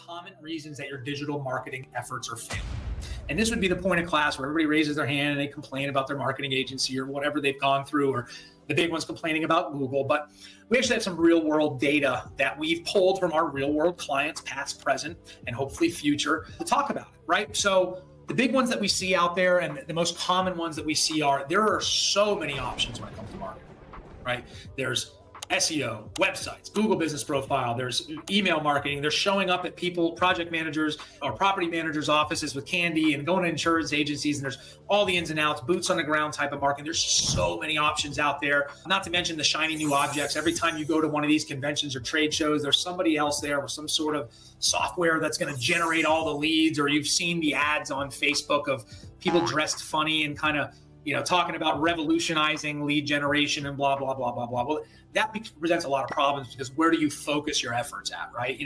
common reasons that your digital marketing efforts are failing. And this would be the point of class where everybody raises their hand and they complain about their marketing agency or whatever they've gone through, or the big one's complaining about Google. But we actually have some real world data that we've pulled from our real world clients, past, present, and hopefully future, to talk about it, right? So the big ones that we see out there and the most common ones that we see are, there are so many options when it comes to marketing, right? There's SEO, websites, Google Business Profile, there's email marketing. They're showing up at project managers or property managers' offices with candy and going to insurance agencies, and there's all the ins and outs, boots on the ground type of marketing. There's so many options out there, not to mention the shiny new objects. Every time you go to one of these conventions or trade shows, there's somebody else there with some sort of software that's going to generate all the leads, or you've seen the ads on Facebook of people dressed funny and kind of, talking about revolutionizing lead generation and blah, blah, blah, blah, blah. Well, that presents a lot of problems, because where do you focus your efforts at, right?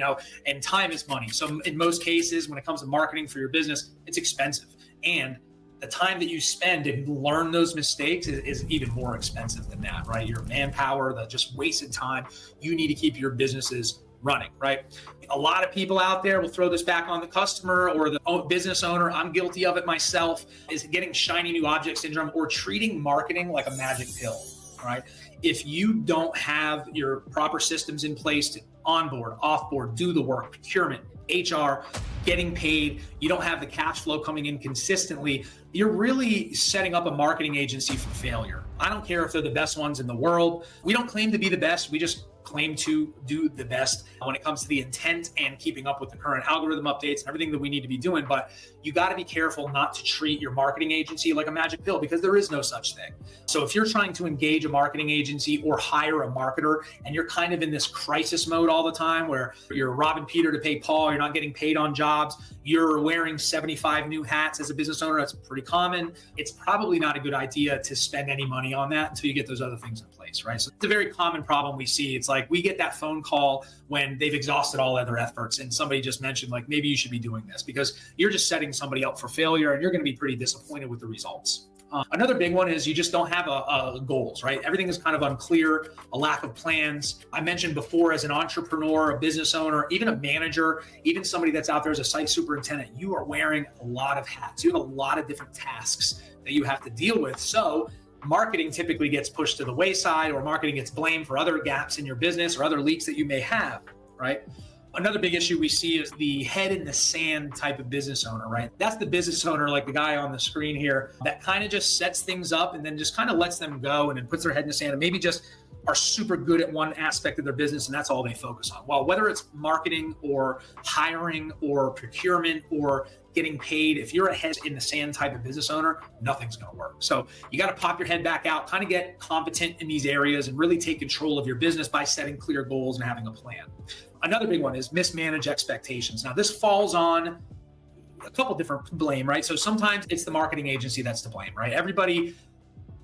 And time is money. So in most cases, when it comes to marketing for your business, it's expensive. And the time that you spend to learn those mistakes is even more expensive than that, right? Your manpower, the just wasted time. You need to keep your businesses running, right? A lot of people out there will throw this back on the customer or the business owner. I'm guilty of it myself, is getting shiny new object syndrome or treating marketing like a magic pill, right? If you don't have your proper systems in place to onboard, offboard, do the work, procurement, HR, getting paid, you don't have the cash flow coming in consistently, you're really setting up a marketing agency for failure. I don't care if they're the best ones in the world. We don't claim to be the best. We just claim to do the best when it comes to the intent and keeping up with the current algorithm updates and everything that we need to be doing. But you got to be careful not to treat your marketing agency like a magic pill, because there is no such thing. So if you're trying to engage a marketing agency or hire a marketer and you're kind of in this crisis mode all the time where you're robbing Peter to pay Paul, you're not getting paid on jobs, you're wearing 75 new hats as a business owner, that's pretty common. It's probably not a good idea to spend any money on that until you get those other things in place, right? So it's a very common problem we see. It's like we get that phone call when they've exhausted all other efforts and somebody just mentioned, like, maybe you should be doing this, because you're just setting somebody up for failure and you're going to be pretty disappointed with the results. Another big one is you just don't have goals, right? Everything is kind of unclear, a lack of plans. I mentioned before, as an entrepreneur, a business owner, even a manager, even somebody that's out there as a site superintendent, you are wearing a lot of hats. You have a lot of different tasks that you have to deal with. So marketing typically gets pushed to the wayside, or marketing gets blamed for other gaps in your business or other leaks that you may have, right? Another big issue we see is the head in the sand type of business owner, right? That's the business owner, like the guy on the screen here, that kind of just sets things up and then just kind of lets them go and then puts their head in the sand and maybe just are super good at one aspect of their business and that's all they focus on. Well, whether it's marketing or hiring or procurement or getting paid, if you're a head in the sand type of business owner, nothing's going to work. So you got to pop your head back out, kind of get competent in these areas and really take control of your business by setting clear goals and having a plan. Another big one is mismanage expectations. Now, this falls on a couple different blame, right? So sometimes it's the marketing agency that's to blame, right? Everybody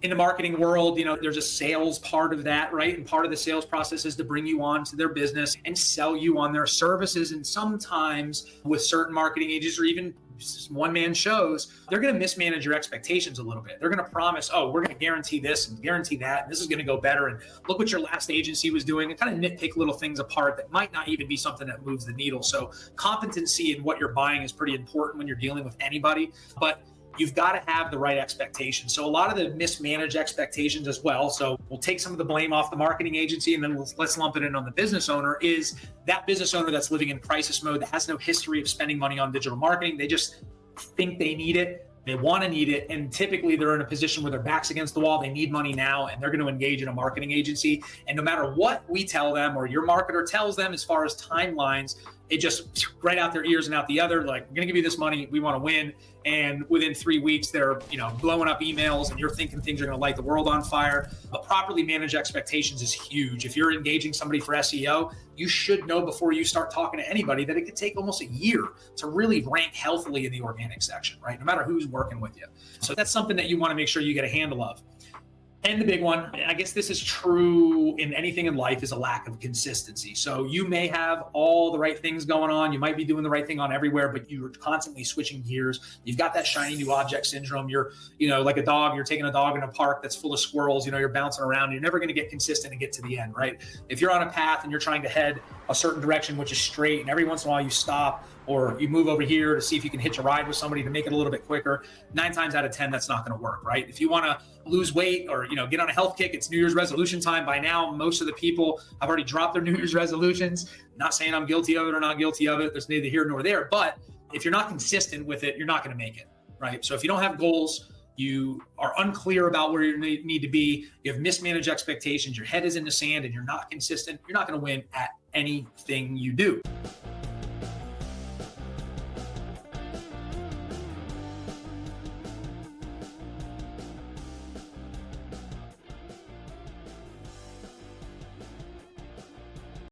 in the marketing world, there's a sales part of that, right? And part of the sales process is to bring you on to their business and sell you on their services. And sometimes with certain marketing agencies or even one-man shows, they're going to mismanage your expectations a little bit. They're going to promise, oh, we're going to guarantee this and guarantee that, and this is going to go better. And look what your last agency was doing, and kind of nitpick little things apart that might not even be something that moves the needle. So competency in what you're buying is pretty important when you're dealing with anybody, but you've got to have the right expectations. So a lot of the mismanaged expectations as well. So we'll take some of the blame off the marketing agency and then let's lump it in on the business owner. Is that business owner that's living in crisis mode, that has no history of spending money on digital marketing. They just think they need it. They want to need it. And typically they're in a position where their back's against the wall. They need money now, and they're going to engage in a marketing agency. And no matter what we tell them or your marketer tells them as far as timelines, it just right out their ears and out the other, like, we're going to give you this money. We want to win. And within 3 weeks, they're, blowing up emails and you're thinking things are going to light the world on fire. But properly managed expectations is huge. If you're engaging somebody for SEO, you should know before you start talking to anybody that it could take almost a year to really rank healthily in the organic section, right? No matter who's working with you. So that's something that you want to make sure you get a handle of. And the big one, I guess this is true in anything in life, is a lack of consistency. So you may have all the right things going on. You might be doing the right thing on everywhere, but you're constantly switching gears. You've got that shiny new object syndrome. You're, like a dog, you're taking a dog in a park that's full of squirrels, you're bouncing around. You're never going to get consistent and get to the end, right? If you're on a path and you're trying to head a certain direction, which is straight, and every once in a while you stop or you move over here to see if you can hitch a ride with somebody to make it a little bit quicker, 9 times out of 10, that's not going to work, right? If you want to lose weight or, get on a health kick, it's New Year's resolution time. By now, most of the people have already dropped their New Year's resolutions. Not saying I'm guilty of it or not guilty of it. There's neither here nor there. But if you're not consistent with it, you're not going to make it, right? So if you don't have goals, you are unclear about where you need to be, you have mismanaged expectations, your head is in the sand, and you're not consistent, you're not going to win at anything you do.